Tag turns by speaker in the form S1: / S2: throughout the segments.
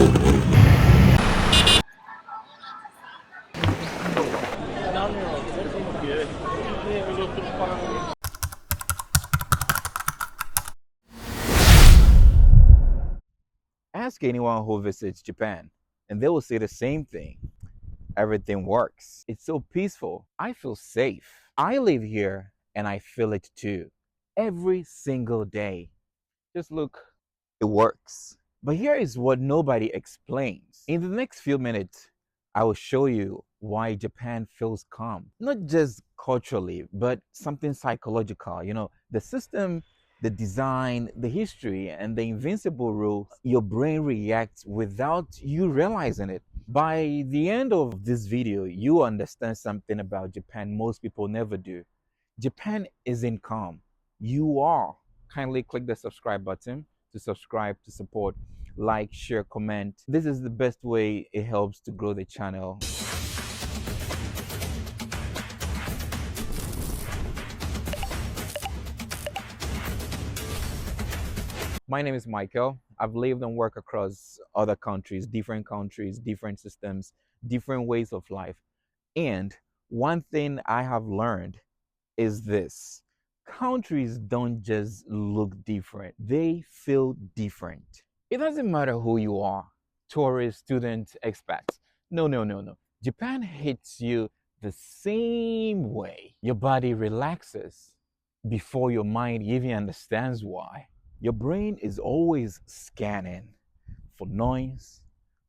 S1: Ask anyone who visits Japan, and they will say the same thing. Everything works. It's so peaceful. I feel safe. I live here and I feel it too. Every single day. Just look, it works. But here is what nobody explains. In the next few minutes, I will show you why Japan feels calm. Not just culturally, but something psychological. The system, the design, the history, and the invincible rules, your brain reacts without you realizing it. By the end of this video, you understand something about Japan most people never do. Japan isn't calm. You are. Kindly click the subscribe button to subscribe, to support, like, share, comment. This is the best way it helps to grow the channel. My name is Michael. I've lived and worked across other countries, different systems, different ways of life. And one thing I have learned is this: countries don't just look different, they feel different. It doesn't matter who you are, tourist, student, expat. No, no, no, no. Japan hits you the same way. Your body relaxes before your mind even understands why. Your brain is always scanning for noise,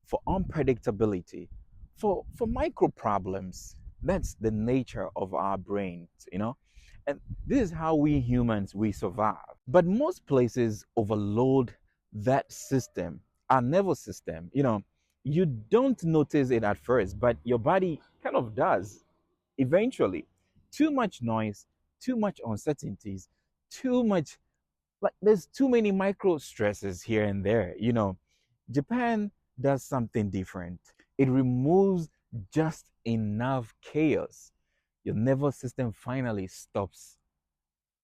S1: for unpredictability, for micro problems. That's the nature of our brains. And this is how we humans we survive. But most places overload that system, our nervous system. You don't notice it at first, but your body kind of does eventually. Too much noise, too much uncertainties, too much, like, there's too many micro stresses here and there. Japan does something different. It removes just enough chaos. Your nervous system finally stops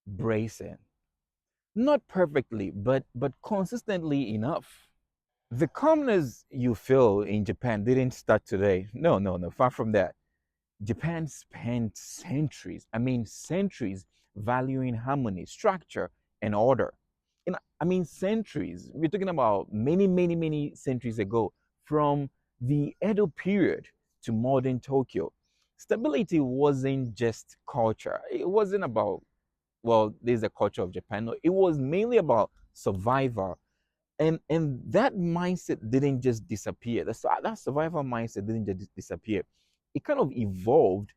S1: bracing. Not perfectly, but consistently enough. The calmness you feel in Japan didn't start today. No, no, no, far from that. Japan spent centuries, centuries, valuing harmony, structure, and order. Centuries. We're talking about many, many, many centuries ago, from the Edo period to modern Tokyo. Stability wasn't just culture. It wasn't about, well, there's a culture of Japan. No, it was mainly about survival. And that mindset didn't just disappear. That survival mindset didn't just disappear. It kind of evolved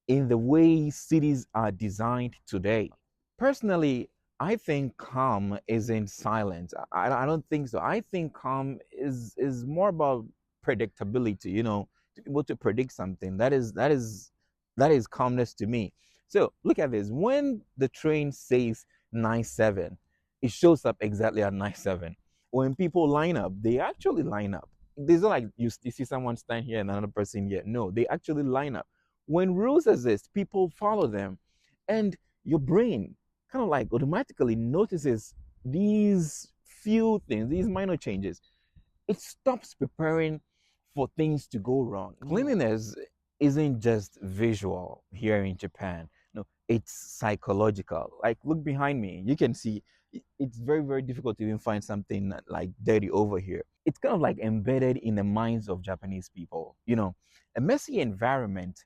S1: in the way cities are designed today. Personally, I think calm isn't silence. I don't think so. I think calm is more about predictability. To be able to predict something. That is calmness to me. So look at this. When the train says 9-7, it shows up exactly at 9-7. When people line up, they actually line up. There's not like you see someone stand here and another person here. No, they actually line up. When rules exist, people follow them. And your brain kind of like automatically notices these few things, these minor changes. It stops preparing for things to go wrong. Cleanliness isn't just visual here in Japan. No, it's psychological. Like, look behind me. You can see it's very, very difficult to even find something like dirty over here. It's kind of like embedded in the minds of Japanese people. A messy environment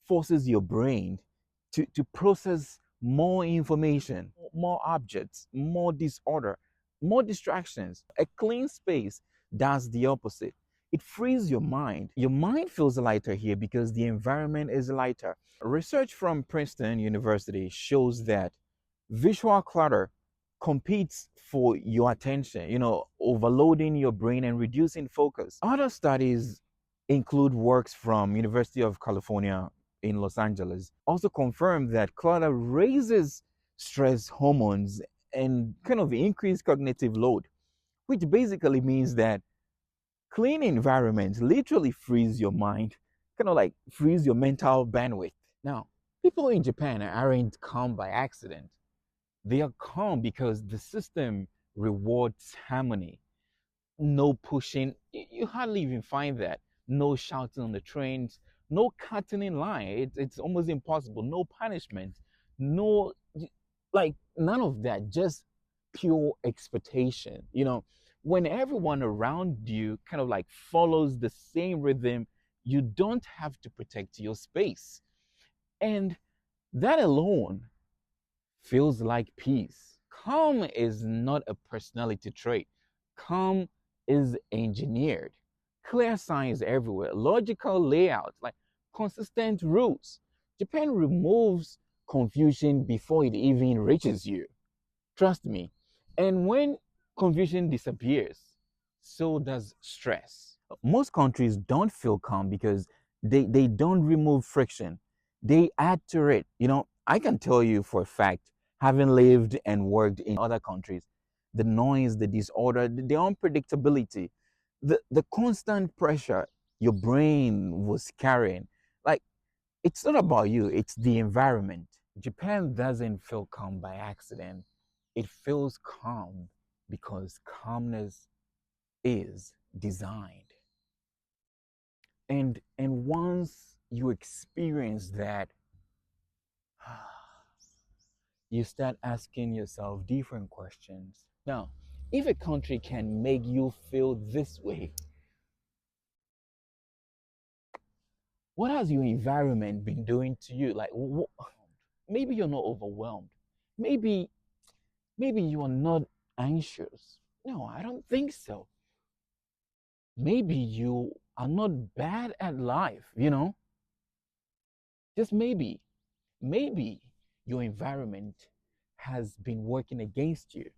S1: forces your brain to process more information, more objects, more disorder, more distractions. A clean space does the opposite. It frees your mind. Your mind feels lighter here because the environment is lighter. Research from Princeton University shows that visual clutter competes for your attention, overloading your brain and reducing focus. Other studies include works from University of California in Los Angeles also confirm that clutter raises stress hormones and kind of increase cognitive load, which basically means that clean environments literally frees your mind, kind of like frees your mental bandwidth. Now, people in Japan aren't calm by accident. They are calm because the system rewards harmony. No pushing. you hardly even find that. No shouting on the trains, no cutting in line. It's almost impossible. No punishment, no, like none of that. Just pure expectation. When everyone around you kind of like follows the same rhythm, you don't have to protect your space. And that alone feels like peace. Calm is not a personality trait. Calm is engineered. Clear signs everywhere, logical layouts, like consistent rules. Japan removes confusion before it even reaches you. Trust me. And when confusion disappears, so does stress. Most countries don't feel calm because they don't remove friction. They add to it. I can tell you for a fact, having lived and worked in other countries, the noise, the disorder, the unpredictability, the constant pressure your brain was carrying. Like, it's not about you, it's the environment. Japan doesn't feel calm by accident. It feels calm because calmness is designed. And once you experience that, you start asking yourself different questions. Now, if a country can make you feel this way, what has your environment been doing to you? Like, maybe you're not overwhelmed. Maybe you are not anxious. No, I don't think so. Maybe you are not bad at life. Just maybe your environment has been working against you.